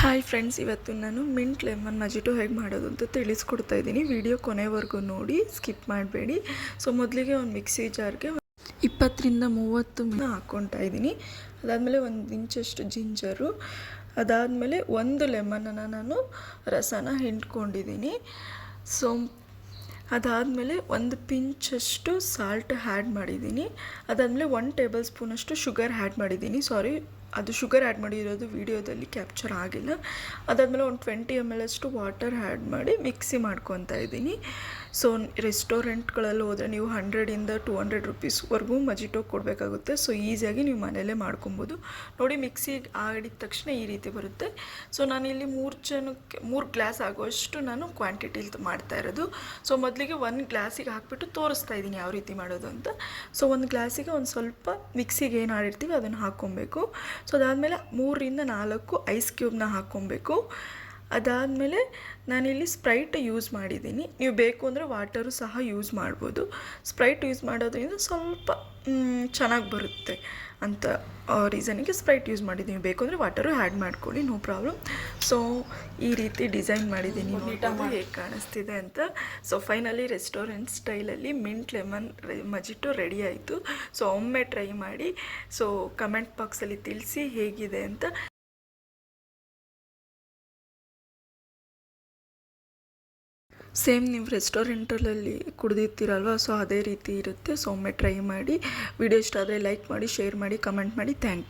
Hi friends, ಇವತ್ತು ನಾನು mint lemon ಮಜಿಟೋ ಹೇಗೆ ಮಾಡೋದು ಅಂತ ತಿಳಿಸ್ಕೊಡ್ತಾ ಇದ್ದೀನಿ. ವಿಡಿಯೋ ಕೊನೆವರೆಗೂ ನೋಡಿ, ಸ್ಕಿಪ್ ಮಾಡಬೇಡಿ. ಸೊ ಮೊದಲಿಗೆ ಒಂದು ಮಿಕ್ಸಿ ಜಾರ್ಗೆ 20-30 ಹಾಕ್ಕೊತಾ ಇದ್ದೀನಿ. ಅದಾದಮೇಲೆ 1 ಇಂಚಷ್ಟು ಜಿಂಜರು, ಅದಾದಮೇಲೆ 1 ಲೆಮನನ್ನು ನಾನು ರಸನ ಹಿಂಡ್ಕೊಂಡಿದ್ದೀನಿ. ಸೊ ಅದಾದಮೇಲೆ 1 ಪಿಂಚಷ್ಟು ಸಾಲ್ಟ್ ಆ್ಯಡ್ ಮಾಡಿದ್ದೀನಿ. ಅದಾದಮೇಲೆ 1 ಟೇಬಲ್ ಸ್ಪೂನಷ್ಟು ಶುಗರ್ ಆ್ಯಡ್ ಮಾಡಿದ್ದೀನಿ. ಅದು ಶುಗರ್ ಆ್ಯಡ್ ಮಾಡಿರೋದು ವಿಡಿಯೋದಲ್ಲಿ ಕ್ಯಾಪ್ಚರ್ ಆಗಿಲ್ಲ. ಅದಾದಮೇಲೆ ಒಂದು 20 ml ಅಷ್ಟು ವಾಟರ್ ಆ್ಯಡ್ ಮಾಡಿ ಮಿಕ್ಸಿ ಮಾಡ್ಕೊತಾ ಇದ್ದೀನಿ. ಸೊ ರೆಸ್ಟೋರೆಂಟ್ಗಳಲ್ಲಿ ಹೋದರೆ ನೀವು 100-200 ರುಪೀಸ್ವರೆಗೂ ಮಜಿಟೋ ಕೊಡಬೇಕಾಗುತ್ತೆ. ಸೊ ಈಸಿಯಾಗಿ ನೀವು ಮನೆಯಲ್ಲೇ ಮಾಡ್ಕೊಬೋದು. ನೋಡಿ, ಮಿಕ್ಸಿಗೆ ಆಡಿದ ತಕ್ಷಣ ಈ ರೀತಿ ಬರುತ್ತೆ. ಸೊ ನಾನಿಲ್ಲಿ 3 ಗ್ಲಾಸ್ ಆಗುವಷ್ಟು ನಾನು ಕ್ವಾಂಟಿಟಿಲಿ ಮಾಡ್ತಾ ಇರೋದು. ಸೊ ಮೊದಲಿಗೆ 1 ಗ್ಲಾಸಿಗೆ ಹಾಕಿಬಿಟ್ಟು ತೋರಿಸ್ತಾ ಇದ್ದೀನಿ ಯಾವ ರೀತಿ ಮಾಡೋದು ಅಂತ. ಸೊ 1 ಗ್ಲಾಸಿಗೆ ಒಂದು ಸ್ವಲ್ಪ ಮಿಕ್ಸಿಗೆ ಏನು ಆಡಿರ್ತೀವಿ ಅದನ್ನು ಹಾಕ್ಕೊಬೇಕು. ಸೊ ಅದಾದಮೇಲೆ 3-4 ಐಸ್ ಕ್ಯೂಬ್ನ ಹಾಕ್ಕೊಬೇಕು. ಅದಾದಮೇಲೆ ನಾನಿಲ್ಲಿ ಸ್ಪ್ರೈಟ್ ಯೂಸ್ ಮಾಡಿದ್ದೀನಿ. ನೀವು ಬೇಕು ಅಂದರೆ ವಾಟರು ಸಹ ಯೂಸ್ ಮಾಡ್ಬೋದು. ಸ್ಪ್ರೈಟ್ ಯೂಸ್ ಮಾಡೋದ್ರಿಂದ ಸ್ವಲ್ಪ ಚೆನ್ನಾಗಿ ಬರುತ್ತೆ ಅಂತ ರೀಸನಿಗೆ ಸ್ಪ್ರೈಟ್ ಯೂಸ್ ಮಾಡಿದ್ದೀನಿ. ಬೇಕು ಅಂದರೆ ವಾಟರು ಆ್ಯಡ್ ಮಾಡ್ಕೊಳ್ಳಿ, ನೋ ಪ್ರಾಬ್ಲಮ್. ಸೊ ಈ ರೀತಿ ಡಿಸೈನ್ ಮಾಡಿದ್ದೀನಿ, ನೋಡ್ಬೋದು ಹೇಗೆ ಕಾಣಿಸ್ತಿದೆ ಅಂತ. ಸೊ ಫೈನಲಿ ರೆಸ್ಟೋರೆಂಟ್ ಸ್ಟೈಲಲ್ಲಿ ಮಿಂಟ್ ಲೆಮನ್ ಮಜಿಟೋ ರೆಡಿ ಆಯಿತು. ಸೊ ಒಮ್ಮೆ ಟ್ರೈ ಮಾಡಿ. ಸೊ ಕಮೆಂಟ್ ಬಾಕ್ಸಲ್ಲಿ ತಿಳಿಸಿ ಹೇಗಿದೆ ಅಂತ. ಸೇಮ್ ನೀವು ರೆಸ್ಟೋರೆಂಟಲ್ಲಿ ಕುಡಿದಿರ್ತೀರಲ್ವ, ಸೊ ಅದೇ ರೀತಿ ಇರುತ್ತೆ. ಸೊ ಒಮ್ಮೆ ಟ್ರೈ ಮಾಡಿ. ವಿಡಿಯೋ ಇಷ್ಟ ಆದರೆ ಲೈಕ್ ಮಾಡಿ, ಶೇರ್ ಮಾಡಿ, ಕಮೆಂಟ್ ಮಾಡಿ. Thank you.